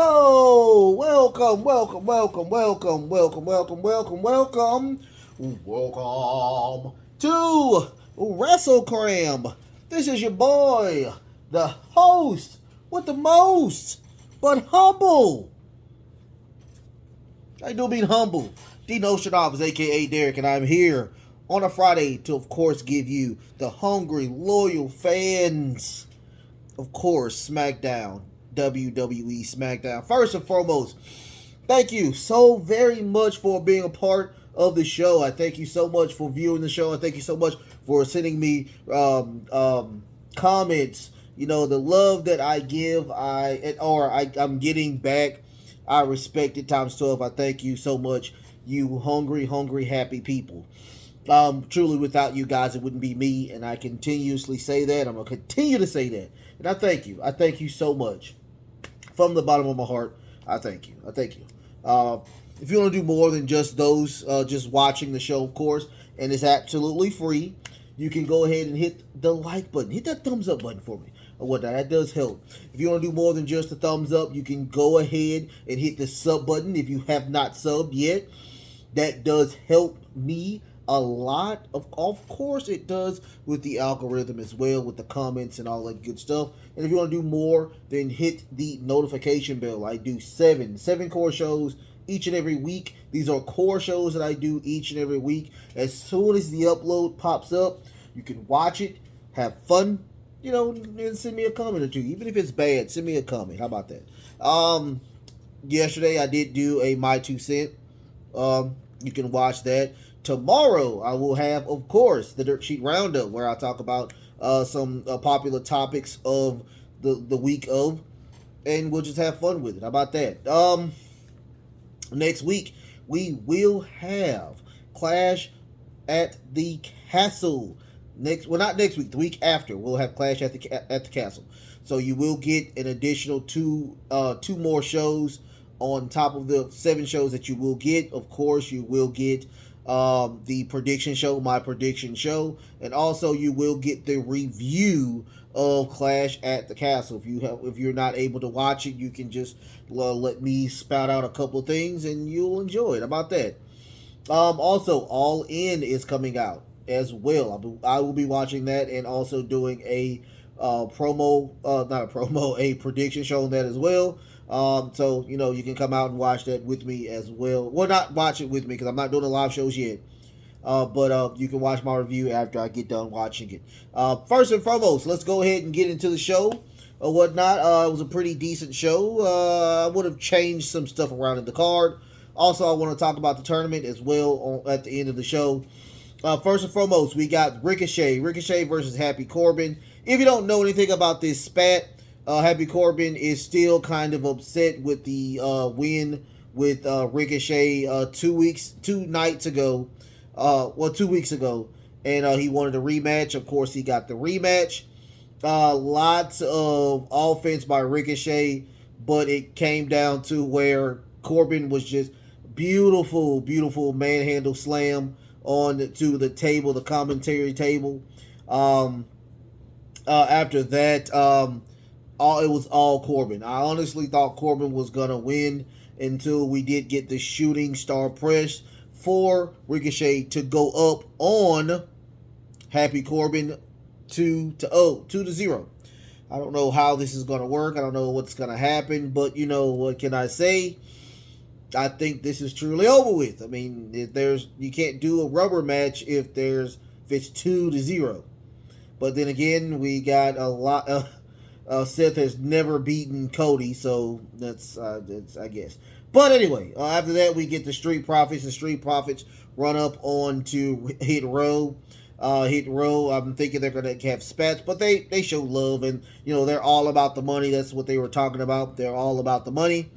Oh, welcome to WrestleCram. This is your boy, the host with the most, but humble. I do mean humble. D Nostradamus, aka Derek, and I'm here on a Friday to, of course, give you the hungry, loyal fans, of course, Smackdown. WWE Smackdown. First and foremost, thank you so very much for being a part of the show. I thank you so much for viewing the show. I thank you so much for sending me comments. You know, the love that I give, I'm getting back. I respect it times 12. I thank you so much, you hungry, happy people. Truly, without you guys, it wouldn't be me, and I continuously say that. I'm gonna continue to say that, and I thank you. I thank you so much from the bottom of my heart. I thank you. If you want to do more than just those, just watching the show, of course, and it's absolutely free, you can go ahead and hit the like button, hit that thumbs up button for me, or whatnot. That does help. If you want to do more than just the thumbs up, you can go ahead and hit the sub button if you have not subbed yet. That does help me a lot. Of course it does with the algorithm as well, with the comments and all that good stuff. And if you want to do more, then hit the notification bell. I do seven core shows each and every week. These are core shows that I do each and every week. As soon as the upload pops up, you can watch it, have fun, and send me a comment or two. Even if it's bad, send me a comment. How about that? Yesterday I did do a My Two Cent. You can watch that. Tomorrow I will have, of course, the Dirt Sheet Roundup, where I talk about some popular topics of the week of, and we'll just have fun with it. How about that? Next week we will have Clash at the Castle. Not next week, the week after we'll have Clash at the Castle. So you will get an additional two more shows on top of the 7 shows that you will get. Of course, you will get the prediction show, my prediction show, and also you will get the review of Clash at the Castle. If you're not able to watch it, you can just let me spout out a couple things and you'll enjoy it. How about that? Also, All In is coming out as well. I will be watching that and also doing a prediction show on that as well. So, you can come out and watch that with me as well. Well, not watch it with me because I'm not doing the live shows yet. But you can watch my review after I get done watching it. First and foremost, let's go ahead and get into the show or whatnot. It was a pretty decent show. I would have changed some stuff around in the card. Also, I want to talk about the tournament as well at the end of the show. First and foremost, we got Ricochet versus Happy Corbin. If you don't know anything about this spat, Happy Corbin is still kind of upset with the win with Ricochet 2 weeks ago, and he wanted a rematch. Of course, he got the rematch. Lots of offense by Ricochet, but it came down to where Corbin was just beautiful manhandle slam to the table, the commentary table. After that, it was all Corbin. I honestly thought Corbin was gonna win until we did get the shooting star press for Ricochet to go up on Happy Corbin 2-0. I don't know how this is gonna work. I don't know what's gonna happen, but what can I say? I think this is truly over with. I mean, you can't do a rubber match if it's 2-0. But then again, we got a lot. Seth has never beaten Cody, so that's I guess. But anyway, after that we get the Street Profits. The Street Profits run up on to Hit Row. I'm thinking they're gonna have spats, but they show love, and they're all about the money. That's what they were talking about. They're all about the money.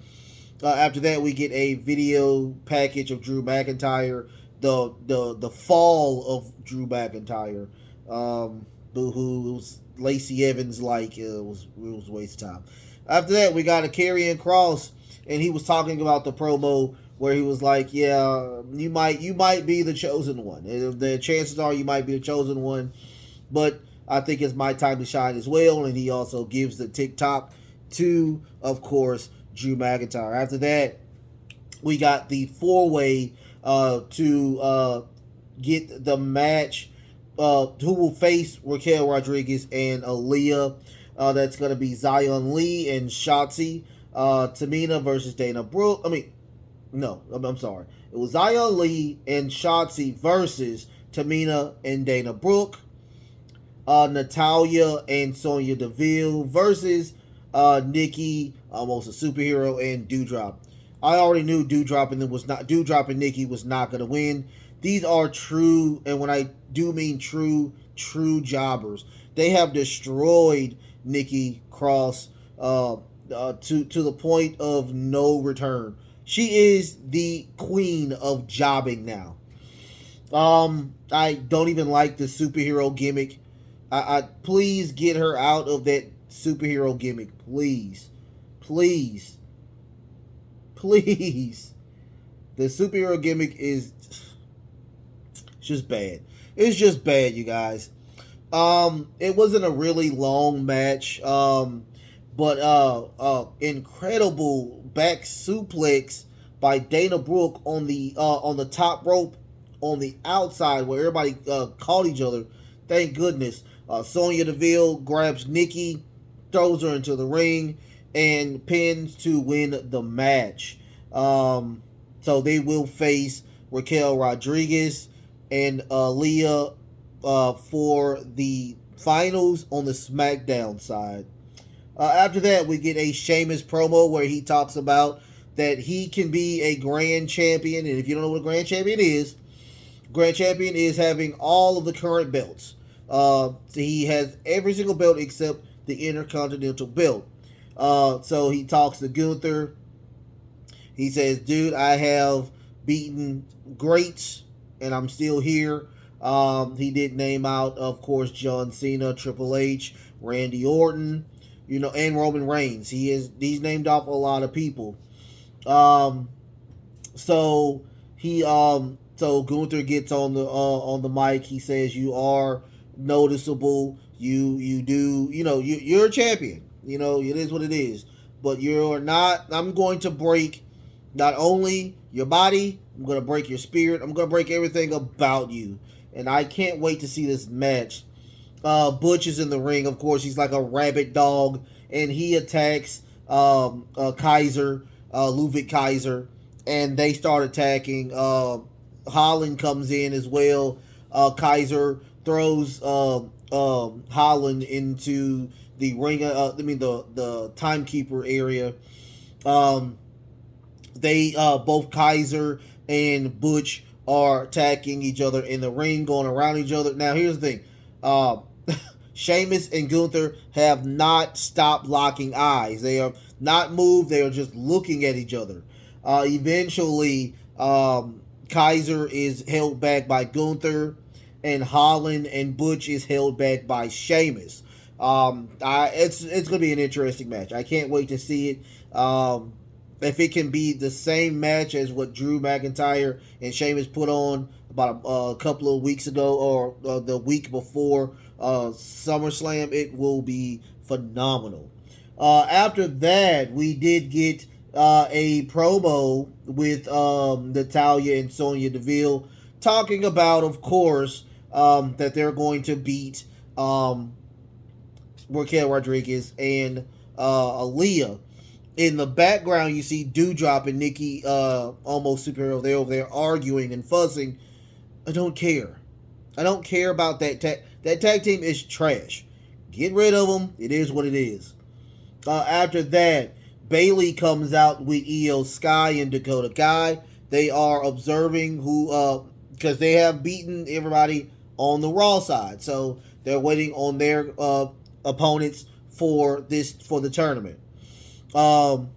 After that, we get a video package of Drew McIntyre, the fall of Drew McIntyre. Boo-hoo, it was Lacey Evans it was a waste of time. After that, we got a Karrion Kross, and he was talking about the promo where he was like, yeah, you might be the chosen one. The chances are you might be the chosen one, but I think it's my time to shine as well. And he also gives the TikTok to, of course, Drew McIntyre. After that, we got the four-way to get the match. Who will face Raquel Rodriguez and Aaliyah? That's going to be Zion Lee and Shotzi. Tamina versus Dana Brooke. I'm sorry. It was Zion Lee and Shotzi versus Tamina and Dana Brooke. Natalya and Sonya Deville versus Nikki, almost a superhero, and Doudrop. I already knew Doudrop and Nikki was not going to win. These are true, and when I do mean true jobbers. They have destroyed Nikki Cross to the point of no return. She is the queen of jobbing now. I don't even like the superhero gimmick. I please get her out of that superhero gimmick, please. The superhero gimmick is just bad. It's just bad, you guys. It wasn't a really long match, but incredible back suplex by Dana Brooke on the top rope on the outside where everybody caught each other. Thank goodness. Sonya Deville grabs Nikki, throws her into the ring, and pins to win the match. So they will face Raquel Rodriguez and Aaliyah for the finals on the Smackdown side. After that, we get a Sheamus promo where he talks about that he can be a grand champion. And if you don't know what a grand champion is having all of the current belts. So he has every single belt except the Intercontinental belt. So he talks to Gunther. He says, dude, I have beaten greats and I'm still here. He did name out, of course, John Cena, Triple H, Randy Orton, and Roman Reigns. He's named off a lot of people. So Gunther gets on the mic. He says, you are noticeable. You're a champion. It is what it is. But you're not. I'm going to break not only your body, I'm going to break your spirit. I'm going to break everything about you. And I can't wait to see this match. Butch is in the ring. Of course, he's like a rabid dog. And he attacks Kaiser, Ludwig Kaiser. And they start attacking. Holland comes in as well. Kaiser throws Holland into the ring. The timekeeper area. They both Kaiser and Butch are attacking each other in the ring, going around each other. Now, here's the thing. Sheamus and Gunther have not stopped locking eyes. They are not moved. They are just looking at each other. Eventually, Kaiser is held back by Gunther, and Holland and Butch is held back by Sheamus. It's going to be an interesting match. I can't wait to see it. If it can be the same match as what Drew McIntyre and Sheamus put on about a couple of weeks ago or the week before SummerSlam, it will be phenomenal. After that, we did get a promo with Natalya and Sonya Deville talking about, of course, that they're going to beat Raquel Rodriguez and Aaliyah. In the background, you see Doudrop and Nikki, almost superhero. They're over there arguing and fussing. I don't care. I don't care about that tag. That tag team is trash. Get rid of them. It is what it is. After that, Bayley comes out with Io Sky and Dakota Kai. They are observing because they have beaten everybody on the Raw side. So they're waiting on their opponents for the tournament. Of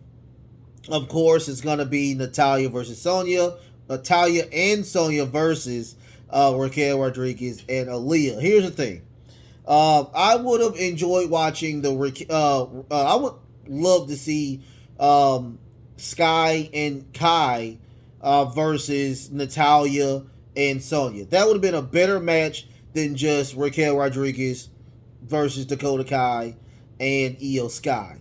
course, it's going to be Natalya versus Sonya. Natalya and Sonya versus Raquel Rodriguez and Aaliyah. Here's the thing. I would have enjoyed watching I would love to see Sky and Kai versus Natalya and Sonya. That would have been a better match than just Raquel Rodriguez versus Dakota Kai and Io Sky.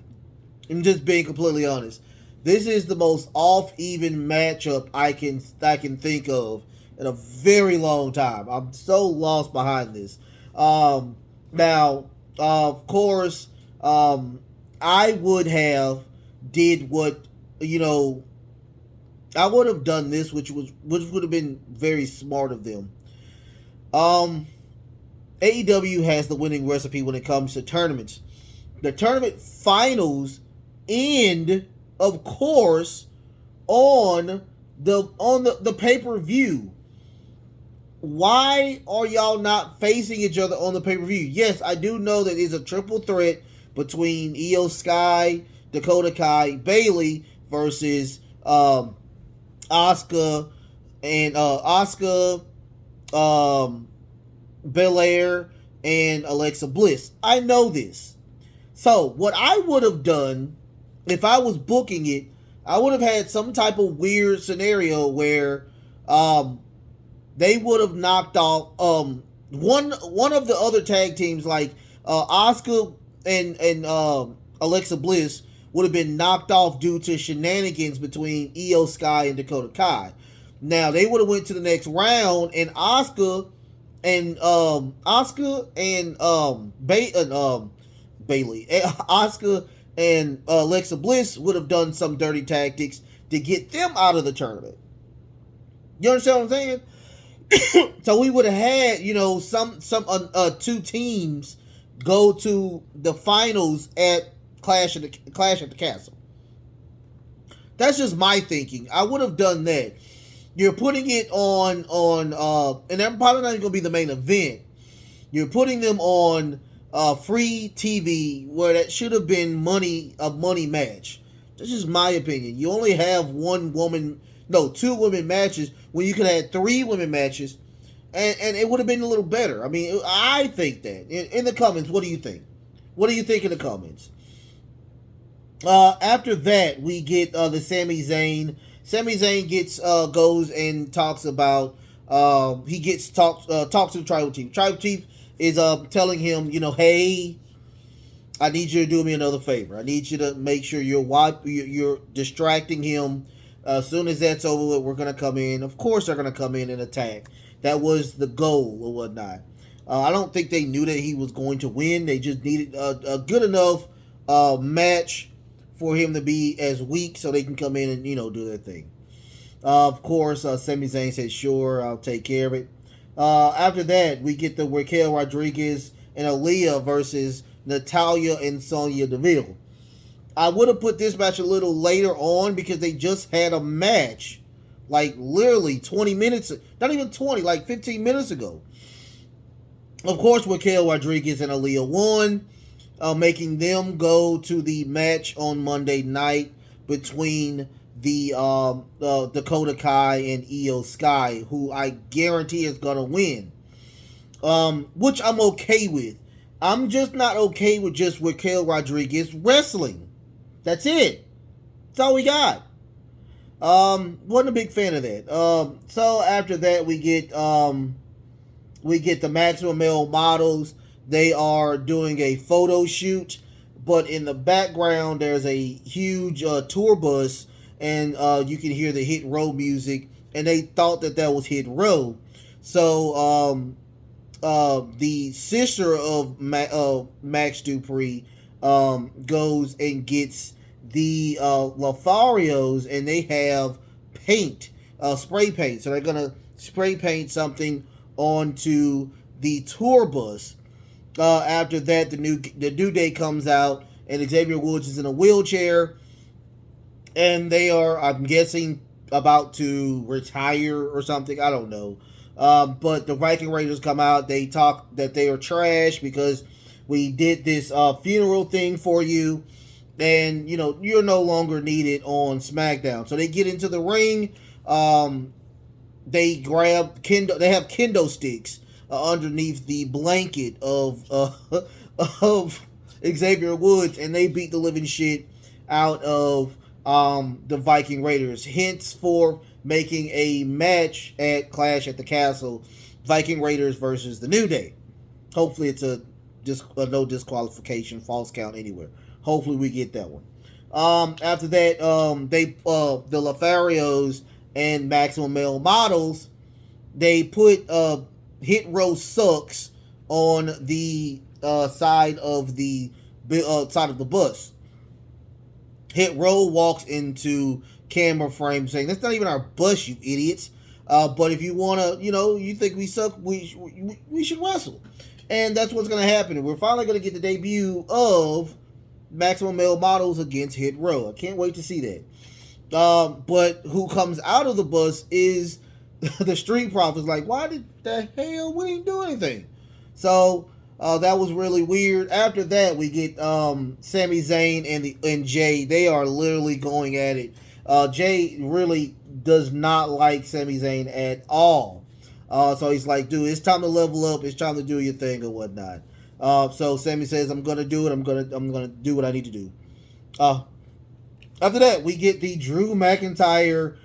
I'm just being completely honest. This is the most off-even matchup I can think of in a very long time. I'm so lost behind this. Now, of course, I would have did what I would have done this, which would have been very smart of them. AEW has the winning recipe when it comes to tournaments. The tournament finals end, of course, on the pay-per-view. Why are y'all not facing each other on the pay-per-view? Yes, I do know that it's a triple threat between Io Sky, Dakota Kai, Bayley versus Asuka and Belair and Alexa Bliss. I know this. So what I would have done if I was booking it, I would have had some type of weird scenario where they would have knocked off one of the other tag teams, like Asuka and Alexa Bliss would have been knocked off due to shenanigans between Io Sky and Dakota Kai. Now they would have went to the next round, and Asuka and Bayley, Asuka and Alexa Bliss would have done some dirty tactics to get them out of the tournament. You understand what I'm saying? So we would have had, some two teams go to the finals at Clash at the Castle. That's just my thinking. I would have done that. You're putting it on and they're probably not even going to be the main event. You're putting them on free TV where that should have been a money match. That's just my opinion. You only have two women matches when you could have 3 women matches, and it would have been a little better. I mean, I think that. In the comments, what do you think? What do you think in the comments? After that, we get the Sami Zayn. Sami Zayn goes and talks about talks to the Tribal Chief. Tribal Chief is telling him, hey, I need you to do me another favor. I need you to make sure you're distracting him. As soon as that's over with, we're going to come in. Of course they're going to come in and attack. That was the goal or whatnot. I don't think they knew that he was going to win. They just needed a good enough match for him to be as weak so they can come in and, do their thing. Of course, Sami Zayn said, sure, I'll take care of it. After that, we get the Raquel Rodriguez and Aaliyah versus Natalya and Sonya Deville. I would have put this match a little later on because they just had a match, like literally 20 minutes, not even 20, like 15 minutes ago. Of course, Raquel Rodriguez and Aaliyah won, making them go to the match on Monday night between the Dakota Kai and Io Sky, who I guarantee is going to win, which I'm okay with. I'm just not okay with just Raquel Rodriguez wrestling. That's it. That's all we got. Wasn't a big fan of that. So after that, we get the Maximum Male Models. They are doing a photo shoot, but in the background there's a huge tour bus, and you can hear the Hit Row music, and they thought that was Hit Row. So the sister of Max Dupree goes and gets the Lotharios, and they have paint, spray paint. So they're gonna spray paint something onto the tour bus. After that, the New Day comes out, and Xavier Woods is in a wheelchair, and they are, I'm guessing, about to retire or something. I don't know. But the Viking Raiders come out. They talk that they are trash because we did this funeral thing for you, and you're no longer needed on SmackDown. So they get into the ring. They grab They have kendo sticks underneath the blanket of Xavier Woods, and they beat the living shit out of the Viking Raiders. Hence for making a match at Clash at the Castle, Viking Raiders versus the New Day. Hopefully it's a no disqualification, false count anywhere. Hopefully we get that one. After that, the Lotharios and Maximum Male Models, they put Hit Row Sucks on the side of the bus. Hit Row walks into camera frame saying, "That's not even our bus, you idiots. But if you want to, you think we suck, we should wrestle." And that's what's going to happen. We're finally going to get the debut of Maximum Male Models against Hit Row. I can't wait to see that. But who comes out of the bus is the Street Profits. Like, why did the hell we didn't do anything? So that was really weird. After that, we get Sami Zayn and Jay. They are literally going at it. Jay really does not like Sami Zayn at all. So he's like, dude, it's time to level up. It's time to do your thing or whatnot. So Sami says, I'm gonna do it. I'm gonna do what I need to do. After that, we get the Drew McIntyre,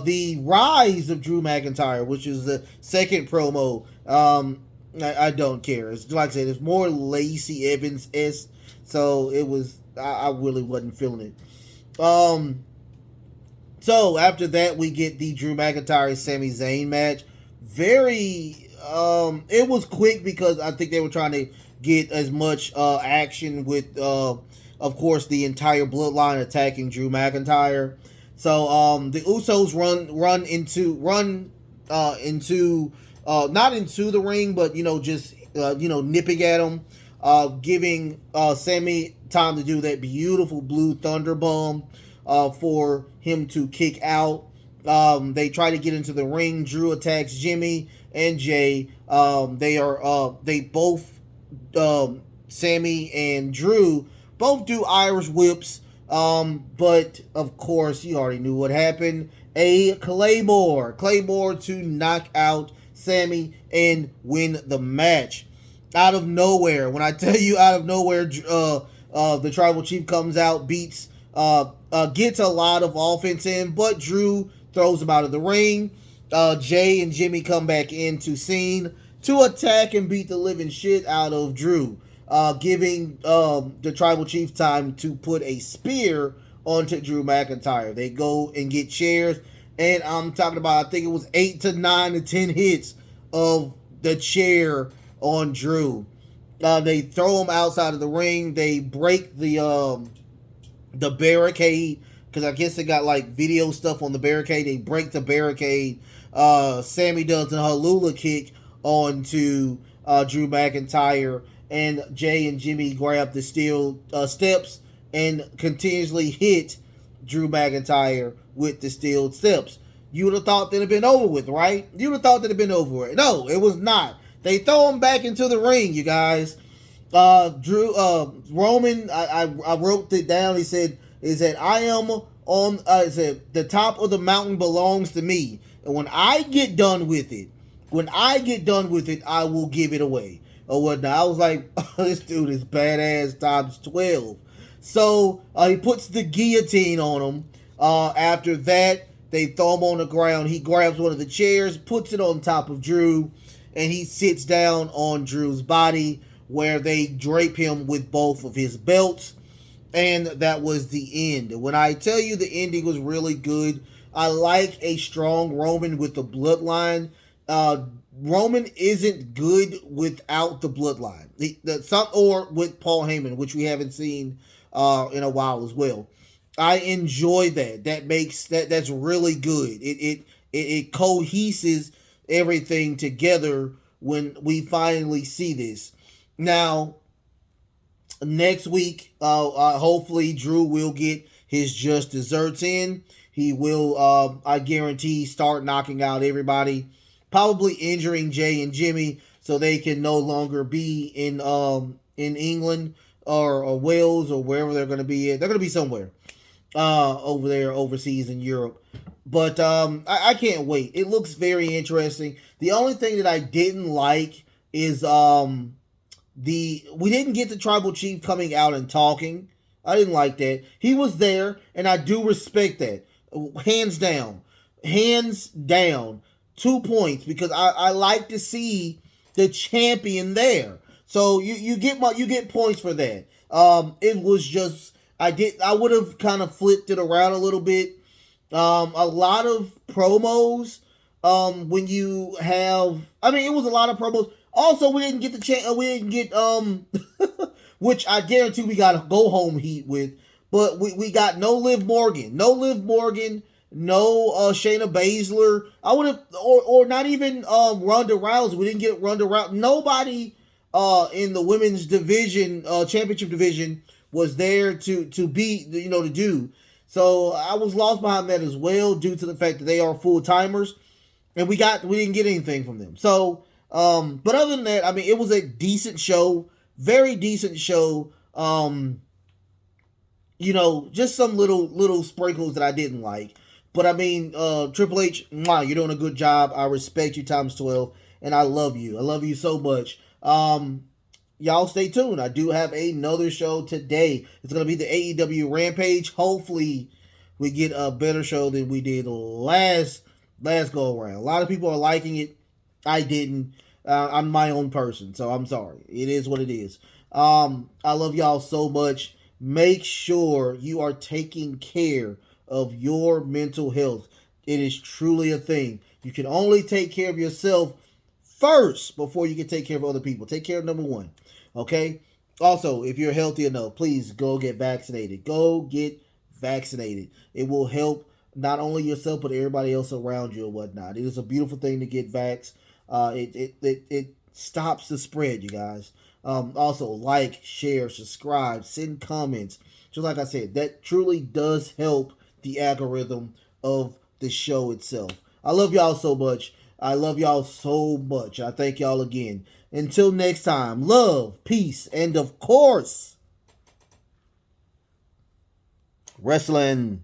the rise of Drew McIntyre, which is the second promo. I don't care. It's like I said, it's more Lacey Evans-esque. So it was, I really wasn't feeling it. So after that, we get the Drew McIntyre Sami Zayn match. It was quick because I think they were trying to get as much action with, of course, the entire bloodline attacking Drew McIntyre. So the Usos run into not into the ring, but just nipping at him, giving Sami time to do that beautiful blue thunder bomb for him to kick out. They try to get into the ring. Drew attacks Jimmy and Jay. They both, Sami and Drew, both do Irish whips. But of course, you already knew what happened. A Claymore to knock out Sami and win the match. Out of nowhere, when I tell you out of nowhere, the Tribal Chief comes out, beats, gets a lot of offense in, but Drew throws him out of the ring. Jay and Jimmy come back into scene to attack and beat the living shit out of Drew, giving the Tribal Chief time to put a spear onto Drew McIntyre. They go and get chairs, and I'm talking about, I think it was 8 to 9 to 10 hits of the chair on Drew. They throw him outside of the ring. They break the barricade, because I guess they got like video stuff on the barricade. They break the barricade. Sami does a Halula kick onto Drew McIntyre, and Jay and Jimmy grab the steel steps and continuously hit Drew McIntyre with the steel steps. You would have thought that'd have been over with, right? You would have thought that'd have been over with. No, it was not. They throw him back into the ring, you guys. Roman, I wrote it down. He said, I am on, the top of the mountain belongs to me. And when I get done with it, I will give it away. Or whatnot. I was like, this dude is badass times 12. So he puts the guillotine on him. After that, they throw him on the ground. He grabs one of the chairs, puts it on top of Drew, and he sits down on Drew's body, where they drape him with both of his belts. And that was the end. When I tell you the ending was really good, I like a strong Roman with the bloodline. Roman isn't good without the bloodline. Or with Paul Heyman, which we haven't seen in a while as well. I enjoy that. That's really good. It coheses everything together when we finally see this. Now, next week, hopefully Drew will get his just desserts in. He will, I guarantee, start knocking out everybody, probably injuring Jay and Jimmy so they can no longer be in England or Wales or wherever they're going to be at. They're going to be somewhere over there overseas in Europe. But I can't wait. It looks very interesting. The only thing that I didn't like is we didn't get the Tribal Chief coming out and talking. I didn't like that. He was there, and I do respect that. Hands down. 2 points, because I like to see the champion there. So you get points for that. It was just, I would have kind of flipped it around a little bit. A lot of promos. When you have, I mean, it was a lot of promos. Also, we didn't get the chance. We didn't get which I guarantee we got a go home heat with. But we got no Liv Morgan, no Shayna Baszler. I would have, or not even Ronda Rousey. We didn't get Ronda Rousey. Nobody in the women's division, championship division, was there to be, to do. So I was lost behind that as well, due to the fact that they are full timers, and we didn't get anything from them. So, but other than that, I mean, it was a decent show, very decent show. Just some little sprinkles that I didn't like. But I mean, Triple H, you're doing a good job. I respect you times 12, and I love you. I love you so much. Y'all stay tuned. I do have another show today. It's going to be the AEW Rampage. Hopefully, we get a better show than we did last go around. A lot of people are liking it. I didn't. I'm my own person, so I'm sorry. It is what it is. I love y'all so much. Make sure you are taking care of your mental health. It is truly a thing. You can only take care of yourself first before you can take care of other people. Take care of number one. Okay? Also, if you're healthy enough, please go get vaccinated. Go get vaccinated. It will help not only yourself, but everybody else around you and whatnot. It is a beautiful thing to get vaxxed. It stops the spread, you guys. Also, like, share, subscribe, send comments. Just like I said, that truly does help the algorithm of the show itself. I love y'all so much. I thank y'all again. Until next time, love, peace, and of course, wrestling.